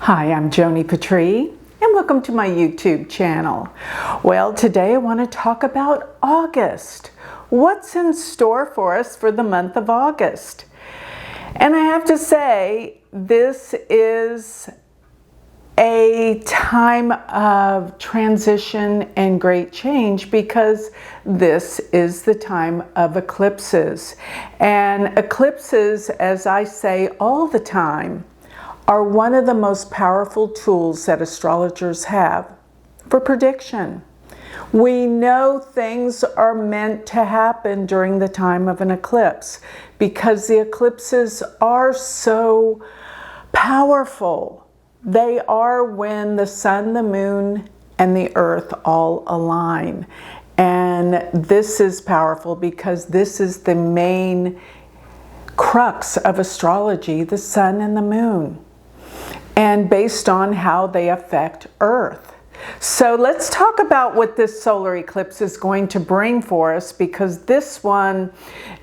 Hi, I'm Joni Patry, and welcome to my YouTube channel. Well, today I want to talk about August. What's in store for us for the month of August? And I have to say, this is a time of transition and great change because this is the time of eclipses. And eclipses, as I say all the time, are one of the most powerful tools that astrologers have for prediction. We know things are meant to happen during the time of an eclipse because the eclipses are so powerful. They are when the sun, the moon, and the earth all align. And this is powerful because this is the main crux of astrology, the sun and the moon, and based on how they affect Earth. So let's talk about what this solar eclipse is going to bring for us, because this one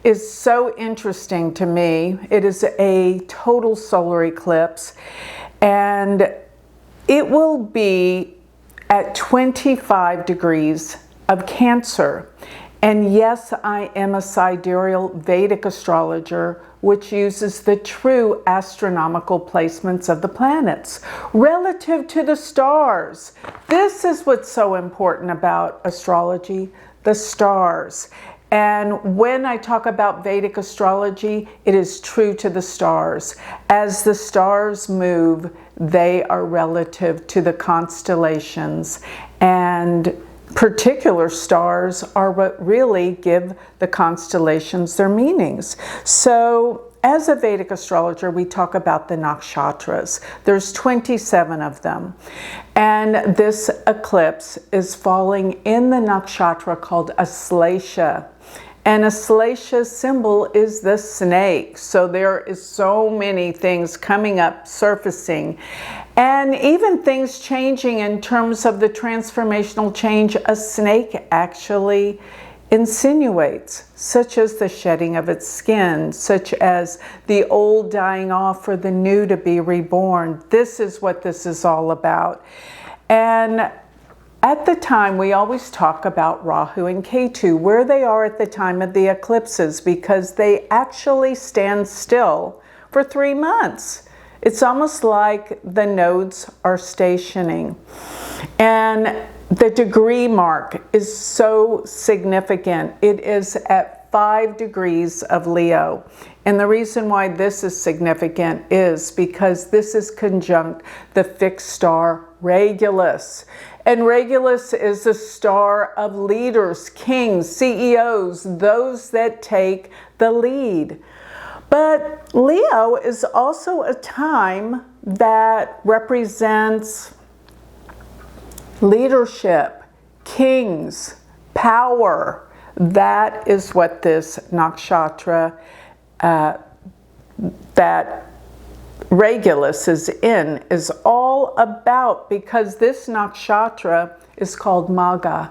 is so interesting to me. It is a total solar eclipse, and it will be at 25 degrees of Cancer. And yes, I am a sidereal Vedic astrologer, which uses the true astronomical placements of the planets relative to the stars. This is what's so important about astrology, the stars. And when I talk about Vedic astrology, it is true to the stars. As the stars move, they are relative to the constellations, and particular stars are what really give the constellations their meanings. So as a Vedic astrologer, we talk about the nakshatras. There's 27 of them. And this eclipse is falling in the nakshatra called Aslesha. And Aslesha's symbol is the snake. So there is so many things coming up, surfacing, and even things changing in terms of the transformational change a snake actually insinuates, such as the shedding of its skin, such as the old dying off for the new to be reborn. This is what this is all about. And at the time, we always talk about Rahu and Ketu, where they are at the time of the eclipses, because they actually stand still for 3 months. It's almost like the nodes are stationing. And the degree mark is so significant. It is at 5 degrees of Leo. And the reason why this is significant is because this is conjunct the fixed star Regulus. And Regulus is the star of leaders, kings, CEOs, those that take the lead. But Leo is also a time that represents leadership, kings, power. That is what this nakshatra, that Regulus is in, is all about, because this nakshatra is called Magha,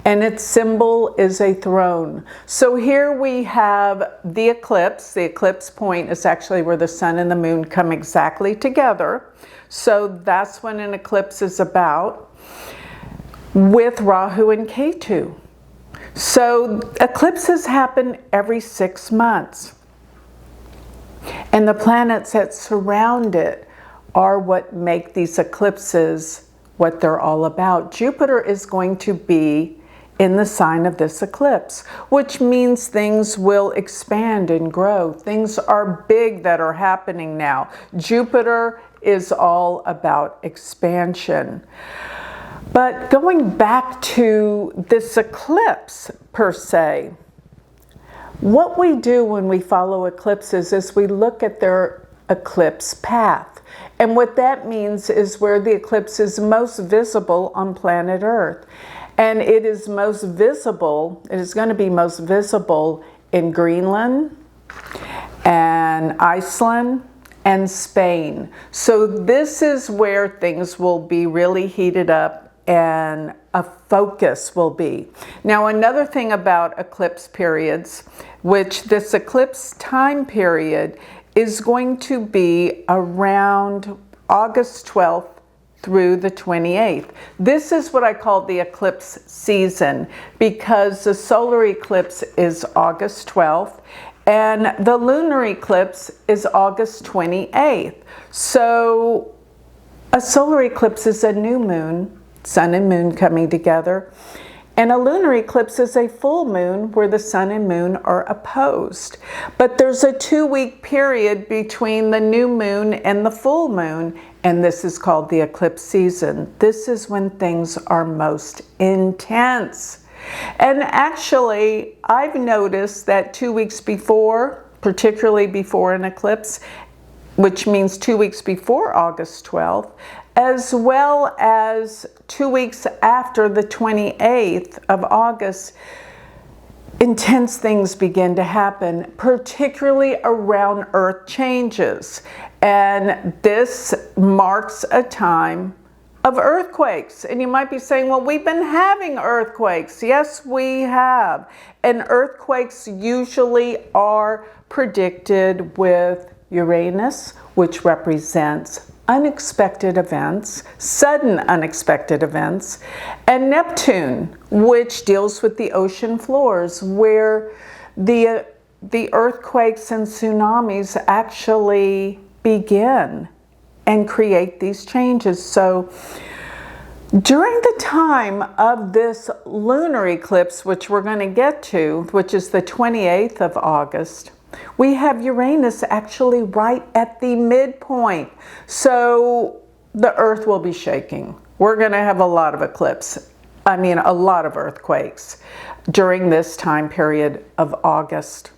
and its symbol is a throne. So here we have the eclipse. The eclipse point is actually where the sun and the moon come exactly together. So that's when an eclipse is about, with Rahu and Ketu. So eclipses happen every 6 months. And the planets that surround it are what make these eclipses what they're all about. Jupiter is going to be in the sign of this eclipse, which means things will expand and grow. Things are big that are happening now. Jupiter is all about expansion. But going back to this eclipse per se, what we do when we follow eclipses is we look at their eclipse path. And what that means is where the eclipse is most visible on planet Earth. And it is most visible, it is going to be most visible in Greenland and Iceland and Spain. So this is where things will be really heated up and a focus will be. Now, another thing about eclipse periods, which this eclipse time period is going to be around August 12th through the 28th. This is what I call the eclipse season because the solar eclipse is August 12th and the lunar eclipse is August 28th. So a solar eclipse is a new moon, sun and moon coming together. And a lunar eclipse is a full moon where the sun and moon are opposed. But there's a 2-week period between the new moon and the full moon, and this is called the eclipse season. This is when things are most intense. And actually, I've noticed that 2 weeks before, particularly before an eclipse, which means 2 weeks before August 12th, as well as 2 weeks after the 28th of August, intense things begin to happen, particularly around Earth changes. And this marks a time of earthquakes. And you might be saying, well, we've been having earthquakes. Yes, we have. And earthquakes usually are predicted with Uranus, which represents unexpected events, sudden unexpected events, and Neptune, which deals with the ocean floors, where the earthquakes and tsunamis actually begin and create these changes. So during the time of this lunar eclipse, which we're going to get to, which is the 28th of August, we have Uranus actually right at the midpoint. So the earth will be shaking. We're going to have a lot of a lot of earthquakes during this time period of August.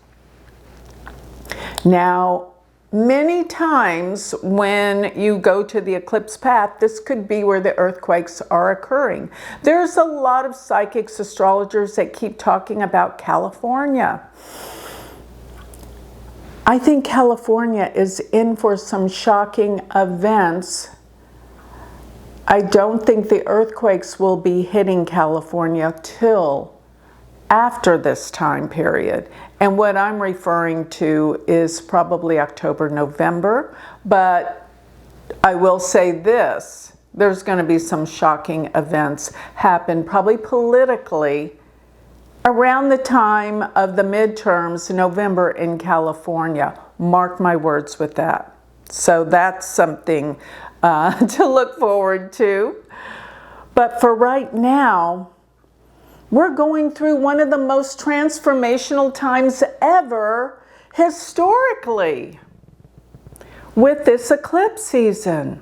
Now, many times when you go to the eclipse path, this could be where the earthquakes are occurring. There's a lot of psychics, astrologers that keep talking about California. I think California is in for some shocking events. I don't think the earthquakes will be hitting California till after this time period. And what I'm referring to is probably October, November. But I will say this, there's going to be some shocking events happen, probably politically, around the time of the midterms, November in California. Mark my words with that. So that's something to look forward to. But for right now, we're going through one of the most transformational times ever historically with this eclipse season.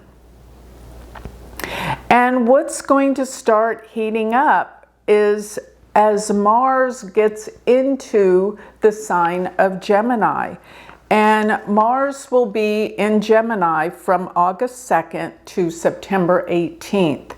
And what's going to start heating up is as Mars gets into the sign of Gemini. And Mars will be in Gemini from August 2nd to September 18th.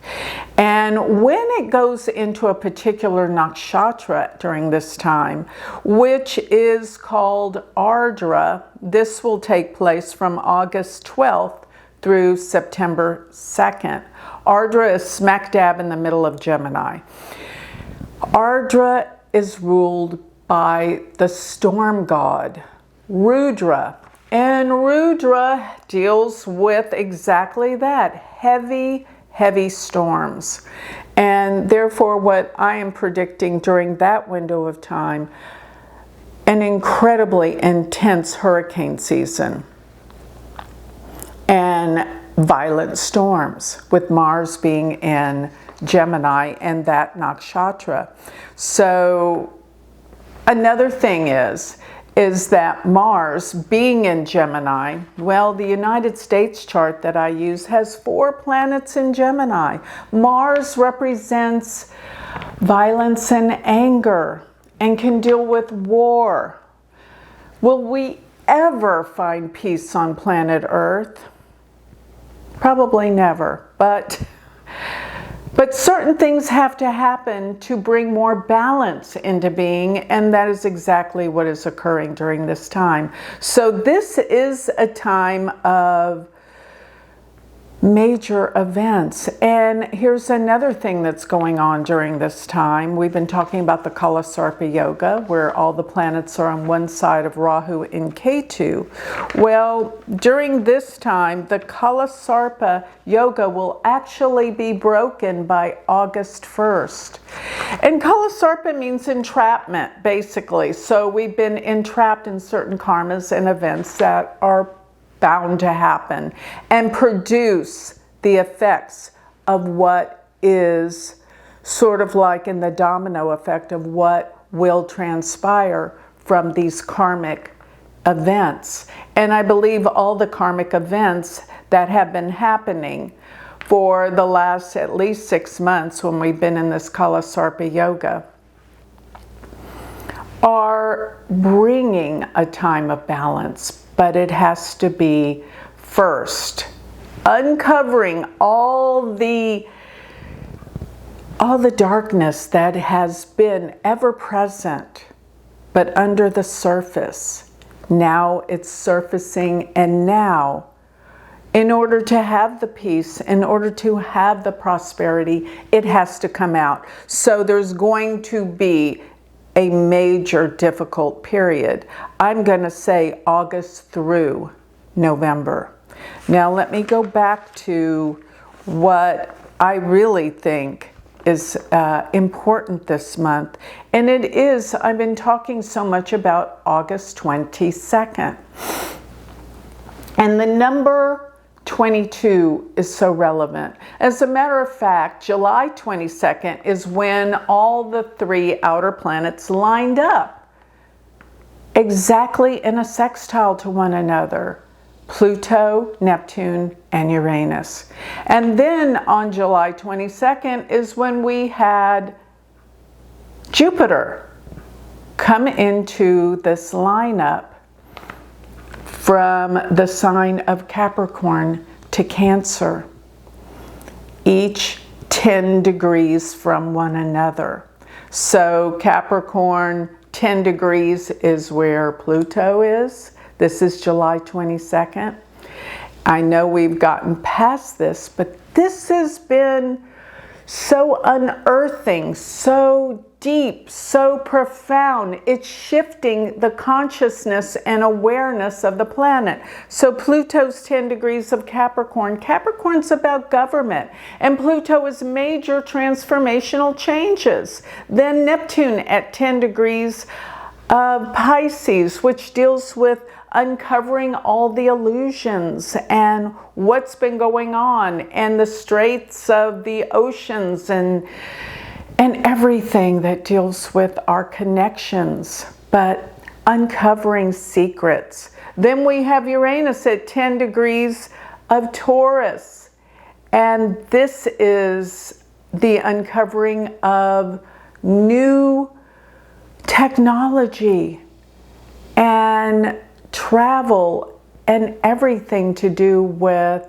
And when it goes into a particular nakshatra during this time, which is called Ardra, this will take place from August 12th through September 2nd. Ardra is smack dab in the middle of Gemini. Ardra is ruled by the storm god, Rudra. And Rudra deals with exactly that, heavy, heavy storms. And therefore, what I am predicting during that window of time, an incredibly intense hurricane season and violent storms, with Mars being in Gemini and that nakshatra. So another thing is that Mars being in Gemini, well, the United States chart that I use has 4 planets in Gemini. Mars represents violence and anger and can deal with war. Will we ever find peace on planet Earth? Probably never, but certain things have to happen to bring more balance into being, and that is exactly what is occurring during this time. So this is a time of major events. And here's another thing that's going on during this time. We've been talking about the Kalasarpa yoga, where all the planets are on one side of Rahu in Ketu. Well, during this time, the Kalasarpa yoga will actually be broken by August 1st. And Kalasarpa means entrapment, basically. So we've been entrapped in certain karmas and events that are bound to happen and produce the effects of what is sort of like in the domino effect of what will transpire from these karmic events. And I believe all the karmic events that have been happening for the last at least 6 months when we've been in this Kalasarpa yoga are bringing a time of balance. But it has to be first uncovering all the darkness that has been ever present, but under the surface. Now it's surfacing, and now, in order to have the peace, in order to have the prosperity, it has to come out. So there's going to be a major difficult period. I'm going to say August through November. Now let me go back to what I really think is important this month. And it is, I've been talking so much about August 22nd. And the number 22 is so relevant. As a matter of fact, July 22nd is when all the 3 outer planets lined up exactly in a sextile to one another: Pluto, Neptune, and Uranus. And then on July 22nd is when we had Jupiter come into this lineup from the sign of Capricorn to Cancer, each 10 degrees from one another. So Capricorn, 10 degrees is where Pluto is. This is July 22nd. I know we've gotten past this, but this has been so unearthing, so deep, so profound. It's shifting the consciousness and awareness of the planet. So Pluto's 10 degrees of Capricorn. Capricorn's about government, and Pluto is major transformational changes. Then Neptune at 10 degrees of Pisces, which deals with uncovering all the illusions and what's been going on and the straits of the oceans and everything that deals with our connections, but uncovering secrets. Then we have Uranus at 10 degrees of Taurus, and this is the uncovering of new technology and travel and everything to do with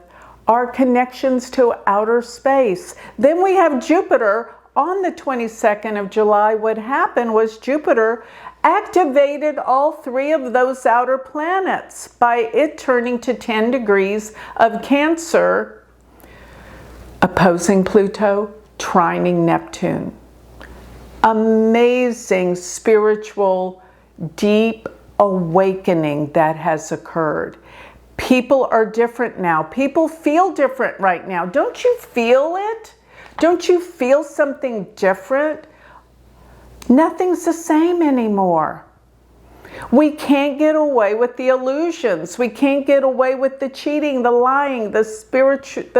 our connections to outer space. Then we have Jupiter on the 22nd of July. What happened was Jupiter activated all 3 of those outer planets by it turning to 10 degrees of Cancer, opposing Pluto, trining Neptune. Amazing spiritual, deep awakening that has occurred. People are different now. People feel different right now. Don't you feel it? Don't you feel something different? Nothing's the same anymore. We can't get away with the illusions. We can't get away with the cheating, the lying. The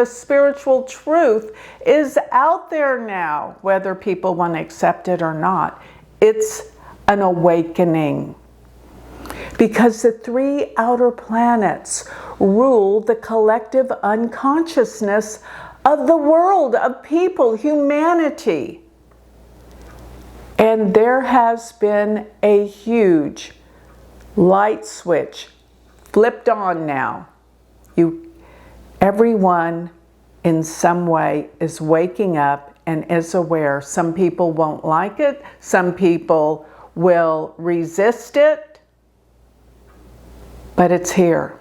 spiritual truth is out there now, whether people want to accept it or not. It's an awakening. Because the 3 outer planets rule the collective unconsciousness of the world, of people, humanity. And there has been a huge light switch flipped on now. Everyone in some way is waking up and is aware. Some people won't like it. Some people will resist it. But it's here,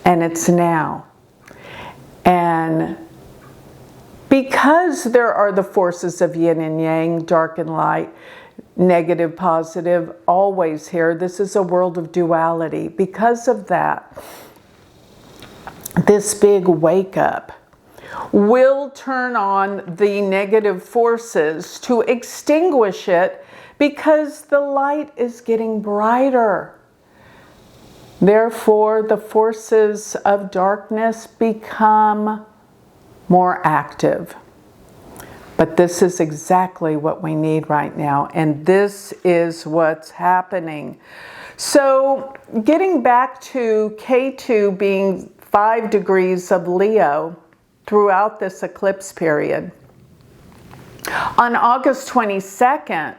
and it's now. And because there are the forces of yin and yang, dark and light, negative, positive, always here, this is a world of duality. Because of that, this big wake up will turn on the negative forces to extinguish it, because the light is getting brighter. Therefore, the forces of darkness become more active. But this is exactly what we need right now, and this is what's happening. So, getting back to K2 being 5 degrees of Leo throughout this eclipse period, on August 22nd,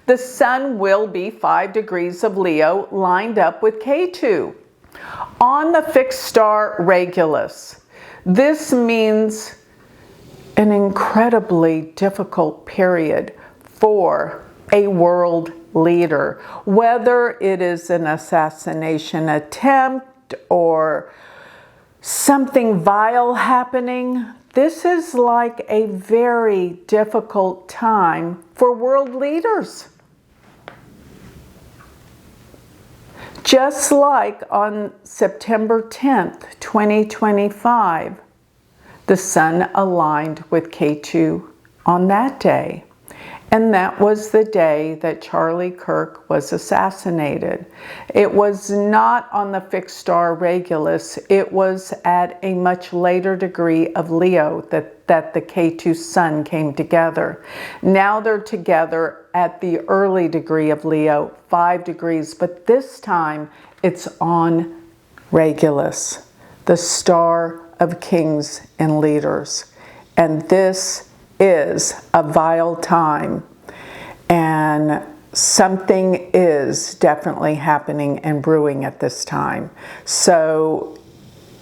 the sun will be 5 degrees of Leo lined up with K2 on the fixed star Regulus. This means an incredibly difficult period for a world leader, whether it is an assassination attempt or something vile happening. This is like a very difficult time for world leaders. Just like on September 10th, 2025, the sun aligned with K2 on that day. And that was the day that Charlie Kirk was assassinated. It was not on the fixed star Regulus. It was at a much later degree of Leo that the K2 sun came together. Now they're together at the early degree of Leo, 5 degrees, but this time it's on Regulus, the star of kings and leaders. And this is a vile time, and something is definitely happening and brewing at this time. So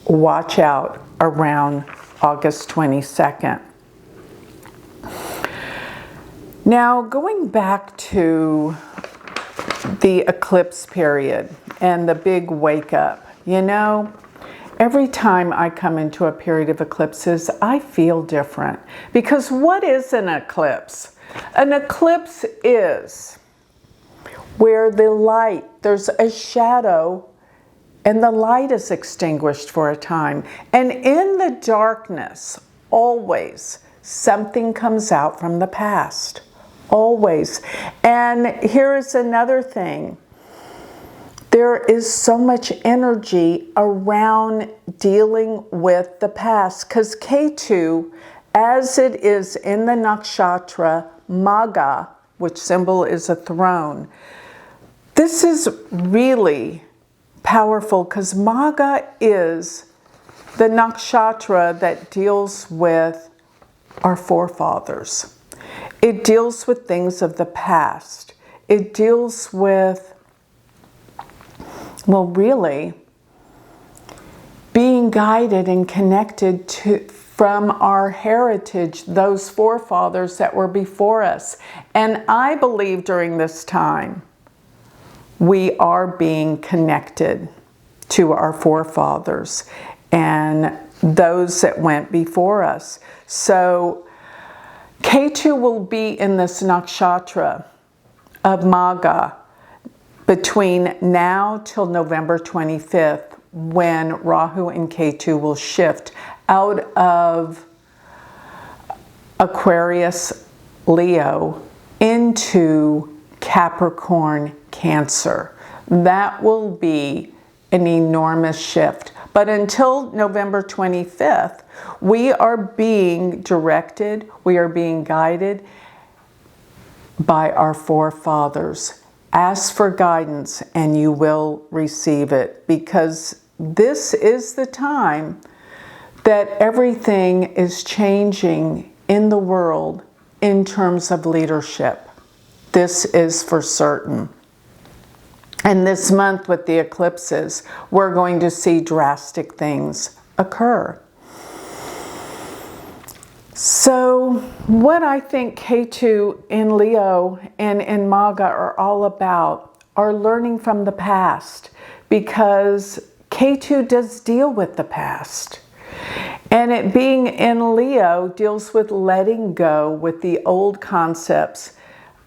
watch out around August 22nd. Now, going back to the eclipse period and the big wake up, you know, every time I come into a period of eclipses, I feel different. Because what is an eclipse? An eclipse is where the light, there's a shadow, and the light is extinguished for a time. And in the darkness, always, something comes out from the past. Always. And here is another thing. There is so much energy around dealing with the past, because K2, as it is in the nakshatra Magha, which symbol is a throne, this is really powerful, because Magha is the nakshatra that deals with our forefathers. It deals with things of the past. It deals with, well, really, being guided and connected to from our heritage, those forefathers that were before us. And I believe during this time, we are being connected to our forefathers and those that went before us. So K2 will be in this nakshatra of Magha between now till November 25th, when Rahu and K2 will shift out of Aquarius, Leo, into Capricorn, Cancer. That will be an enormous shift. But until November 25th, we are being directed, we are being guided by our forefathers. Ask for guidance and you will receive it, because this is the time that everything is changing in the world in terms of leadership. This is for certain. And this month with the eclipses, we're going to see drastic things occur. So what I think K2 in Leo and in Magha are all about are learning from the past, because K2 does deal with the past. And it being in Leo deals with letting go with the old concepts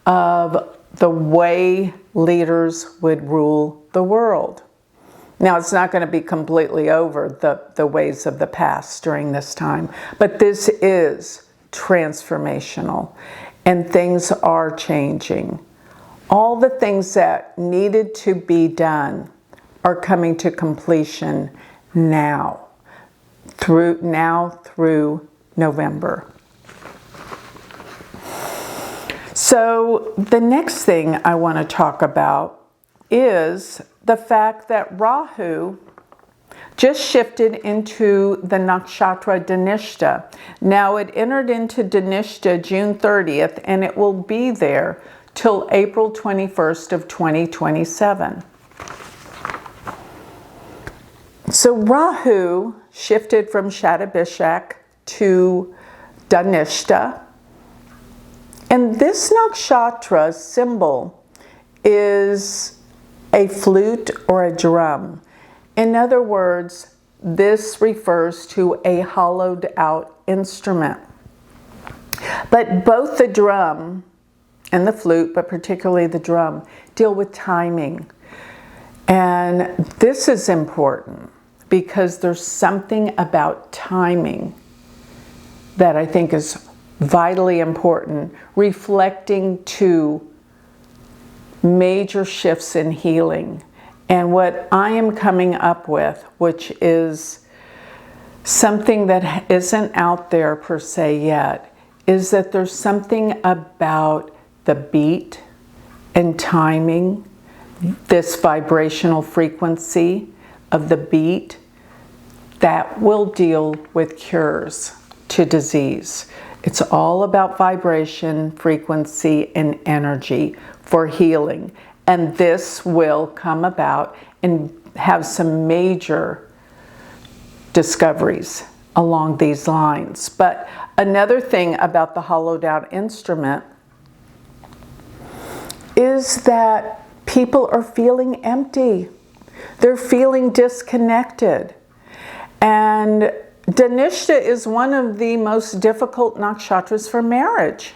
of the way leaders would rule the world. Now, it's not going to be completely over the ways of the past during this time, but this is transformational and things are changing. All the things that needed to be done are coming to completion now through November. So the next thing I want to talk about is the fact that Rahu just shifted into the nakshatra Dhanishta. Now it entered into Dhanishta June 30th, and it will be there till April 21st of 2027. So Rahu shifted from Shatabhishak to Dhanishta. And this nakshatra symbol is a flute or a drum. In other words, this refers to a hollowed out instrument. But both the drum and the flute, but particularly the drum, deal with timing. And this is important because there's something about timing that I think is vitally important, reflecting to major shifts in healing. And what I am coming up with, which is something that isn't out there per se yet, is that there's something about the beat and timing, this vibrational frequency of the beat, that will deal with cures to disease. It's all about vibration, frequency, and energy for healing. And this will come about and have some major discoveries along these lines. But another thing about the hollowed out instrument is that people are feeling empty. They're feeling disconnected. And Dhanishta is one of the most difficult nakshatras for marriage.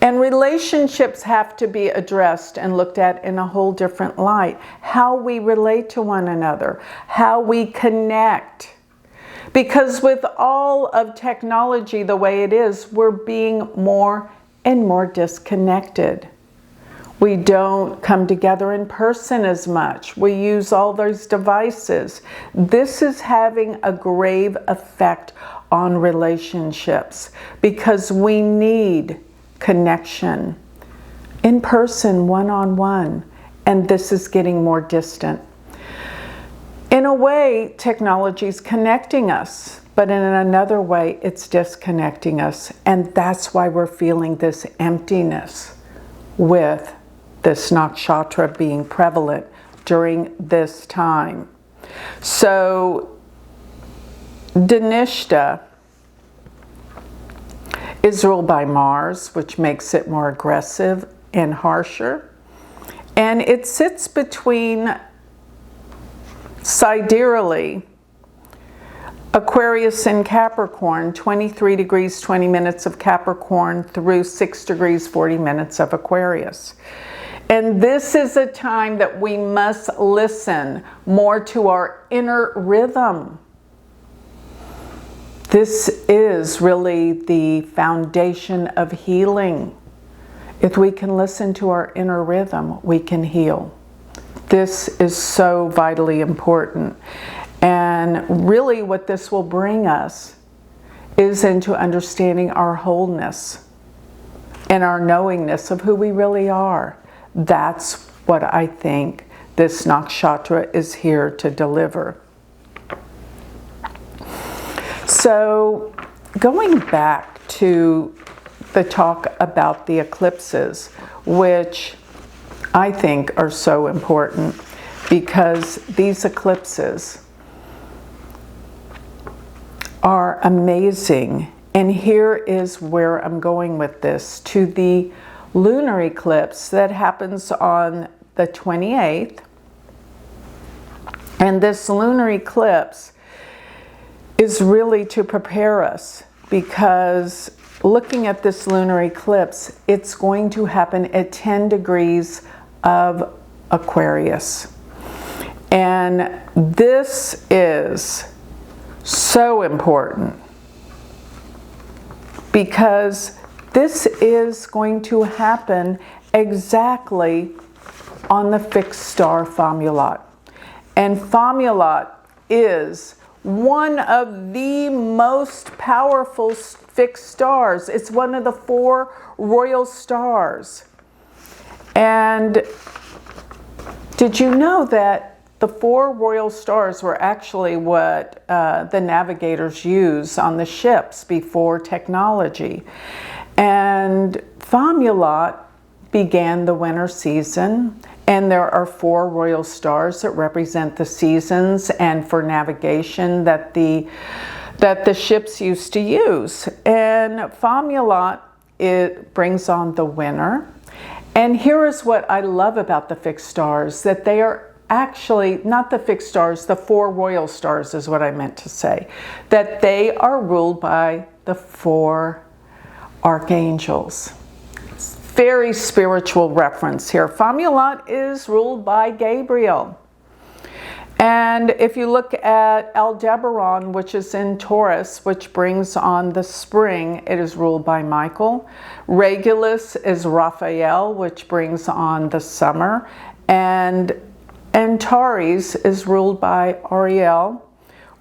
And relationships have to be addressed and looked at in a whole different light. How we relate to one another, how we connect. Because with all of technology the way it is, we're being more and more disconnected. We don't come together in person as much. We use all those devices. This is having a grave effect on relationships because we need connection in person, one-on-one, and this is getting more distant. In a way, technology is connecting us, but in another way, it's disconnecting us, and that's why we're feeling this emptiness with this nakshatra being prevalent during this time. So Dhanishta is ruled by Mars, which makes it more aggressive and harsher. And it sits between, sidereally, Aquarius and Capricorn, 23 degrees 20 minutes of Capricorn through 6 degrees 40 minutes of Aquarius. And this is a time that we must listen more to our inner rhythm. This is really the foundation of healing. If we can listen to our inner rhythm, we can heal. This is so vitally important. And really what this will bring us is into understanding our wholeness and our knowingness of who we really are. That's what I think this nakshatra is here to deliver. So going back to the talk about the eclipses, which I think are so important because these eclipses are amazing. And here is where I'm going with this, to the lunar eclipse that happens on the 28th. And this lunar eclipse is really to prepare us, because looking at this lunar eclipse, it's going to happen at 10 degrees of Aquarius. And this is so important because this is going to happen exactly on the fixed star Fomulat. And Fomulat is one of the most powerful fixed stars. It's one of the 4 royal stars. And did you know that the 4 royal stars were actually what the navigators used on the ships before technology? And Fomulat began the winter season, and there are 4 royal stars that represent the seasons and for navigation that the ships used to use. And Fomulat, it brings on the winter. And here is what I love about the fixed stars, that they are actually not the fixed stars, the 4 royal stars is what I meant to say, that they are ruled by the 4 archangels. Very spiritual reference here. Fomulat is ruled by Gabriel. And if you look at Aldebaran, which is in Taurus, which brings on the spring, it is ruled by Michael. Regulus is Raphael, which brings on the summer. And Antares is ruled by Ariel,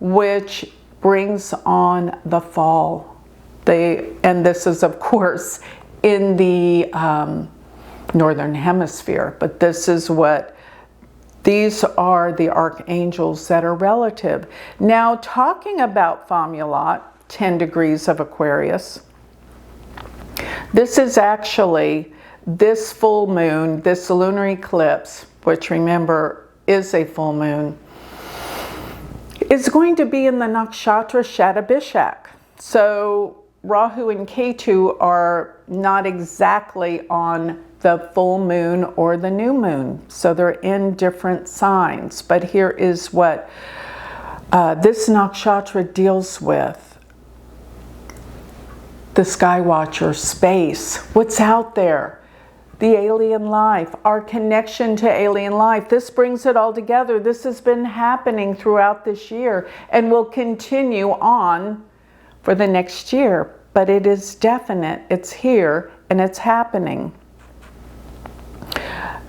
which brings on the fall. And this is, of course, in the northern hemisphere, but these are the archangels that are relative. Now, talking about Fomulat, 10 degrees of Aquarius, this is actually this full moon, this lunar eclipse, which remember is a full moon, is going to be in the nakshatra Shatabishak. So Rahu and Ketu are not exactly on the full moon or the new moon. So they're in different signs. But here is what this nakshatra deals with. The sky watcher, space, what's out there, the alien life, our connection to alien life. This brings it all together. This has been happening throughout this year and will continue on for the next year. But it is definite, it's here, and it's happening.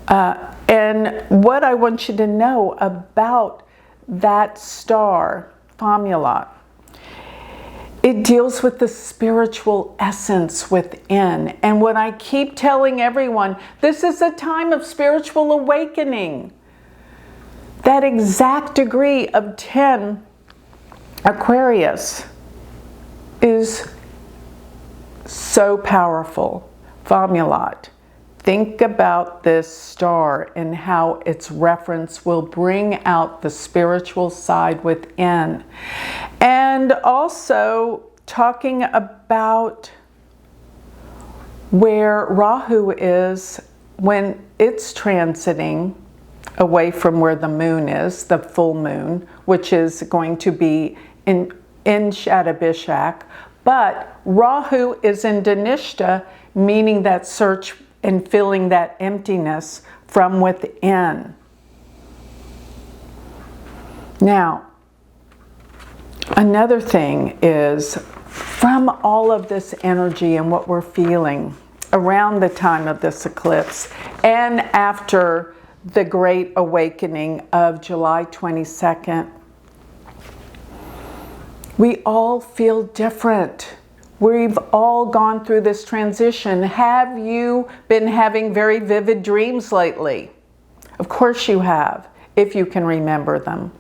And what I want you to know about that star, Fomulat, it deals with the spiritual essence within. And what I keep telling everyone, this is a time of spiritual awakening. That exact degree of 10 Aquarius is so powerful. Fomulat. Think about this star and how its reference will bring out the spiritual side within. And also talking about where Rahu is when it's transiting away from where the moon is, the full moon, which is going to be in Shatabishak. But Rahu is in Dhanishta, meaning that search and filling that emptiness from within. Now, another thing is, from all of this energy and what we're feeling around the time of this eclipse and after the Great Awakening of July 22nd, we all feel different. We've all gone through this transition. Have you been having very vivid dreams lately? Of course you have, if you can remember them.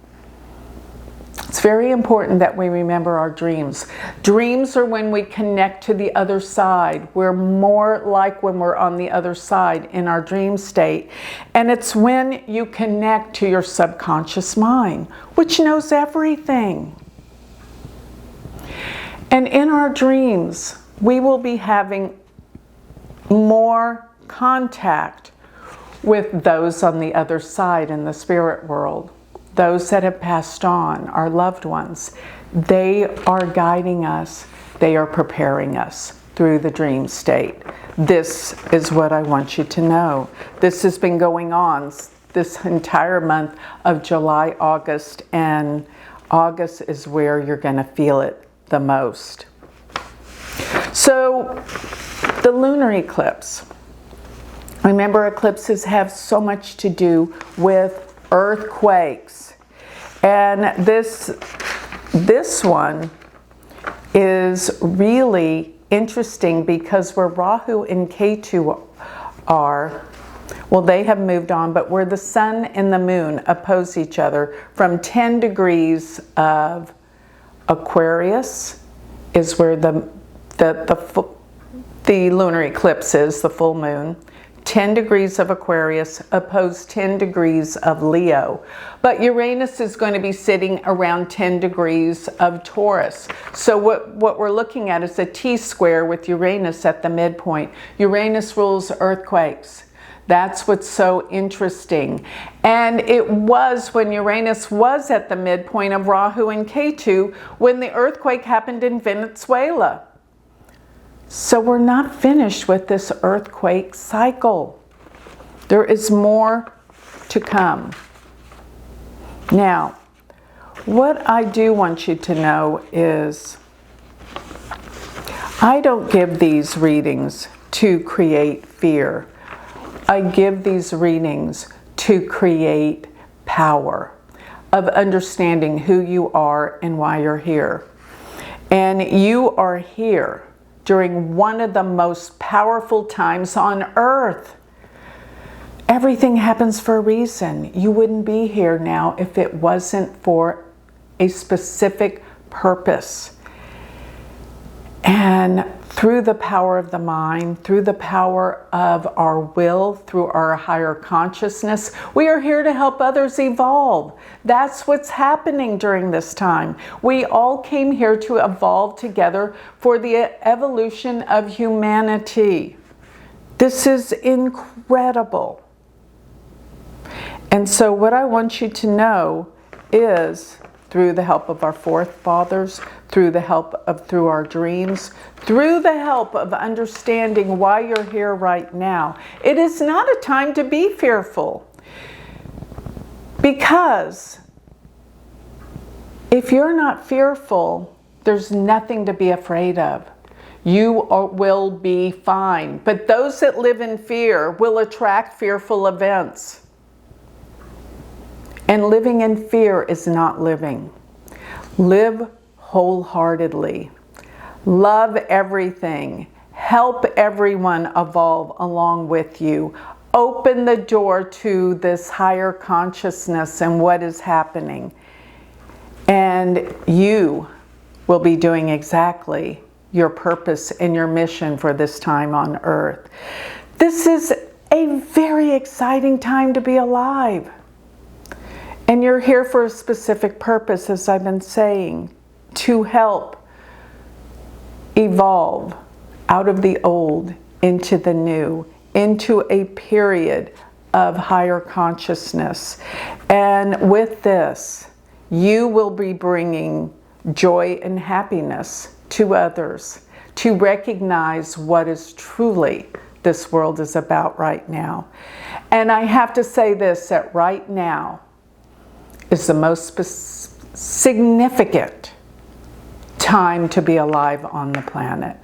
It's very important that we remember our dreams. Dreams are when we connect to the other side. We're more like when we're on the other side in our dream state. And it's when you connect to your subconscious mind, which knows everything. And in our dreams, we will be having more contact with those on the other side in the spirit world, those that have passed on, our loved ones. They are guiding us. They are preparing us through the dream state. This is what I want you to know. This has been going on this entire month of July, August, and August is where you're going to feel it the most. So, the lunar eclipse. Remember, eclipses have so much to do with earthquakes. And this one is really interesting because where Rahu and Ketu are, well, they have moved on, but where the sun and the moon oppose each other from 10 degrees of Aquarius is where the lunar eclipse is, the full moon. 10 degrees of Aquarius oppose 10 degrees of Leo. But Uranus is going to be sitting around 10 degrees of Taurus. So what we're looking at is a T-square with Uranus at the midpoint. Uranus rules earthquakes. That's what's so interesting. And it was when Uranus was at the midpoint of Rahu and Ketu when the earthquake happened in Venezuela. So we're not finished with this earthquake cycle. There is more to come. Now, what I do want you to know is I don't give these readings to create fear. I give these readings to create power of understanding who you are and why you're here. And you are here during one of the most powerful times on earth. Everything happens for a reason. You wouldn't be here now if it wasn't for a specific purpose. And through the power of the mind, through the power of our will, through our higher consciousness, we are here to help others evolve. That's what's happening during this time. We all came here to evolve together for the evolution of humanity. This is incredible. And so what I want you to know is, through the help of our forefathers, through our dreams, through the help of understanding why you're here right now, it is not a time to be fearful. Because if you're not fearful, there's nothing to be afraid of. You will be fine. But those that live in fear will attract fearful events. And living in fear is not living. Live wholeheartedly. Love everything. Help everyone evolve along with you. Open the door to this higher consciousness and what is happening. And you will be doing exactly your purpose and your mission for this time on earth. This is a very exciting time to be alive. And you're here for a specific purpose, as I've been saying, to help evolve out of the old into the new, into a period of higher consciousness. And with this, you will be bringing joy and happiness to others, to recognize what is truly this world is about right now. And I have to say this, that right now is the most significant time to be alive on the planet.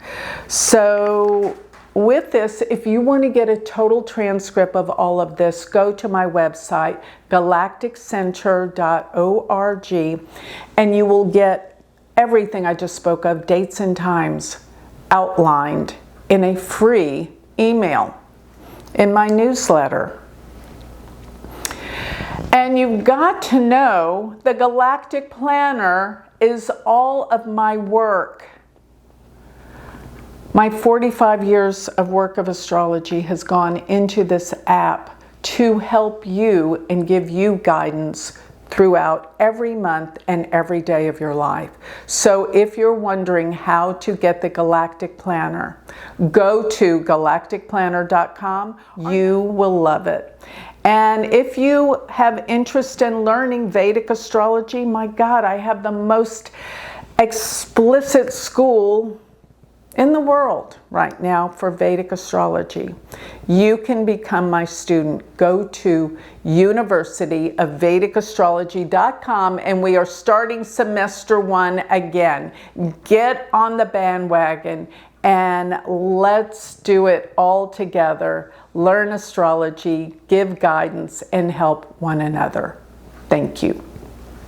So with this, if you want to get a total transcript of all of this, go to my website, galacticcenter.org, and you will get everything I just spoke of, dates and times, outlined in a free email in my newsletter. And you've got to know the Galactic Planner is all of my work. My 45 years of work of astrology has gone into this app to help you and give you guidance throughout every month and every day of your life. So if you're wondering how to get the Galactic Planner, go to galacticplanner.com. You will love it. And if you have interest in learning Vedic astrology, my God, I have the most explicit school in the world right now for Vedic astrology. You can become my student. Go to universityofvedicastrology.com, and we are starting semester 1 again. Get on the bandwagon and let's do it all together. Learn astrology, give guidance, and help one another. Thank you.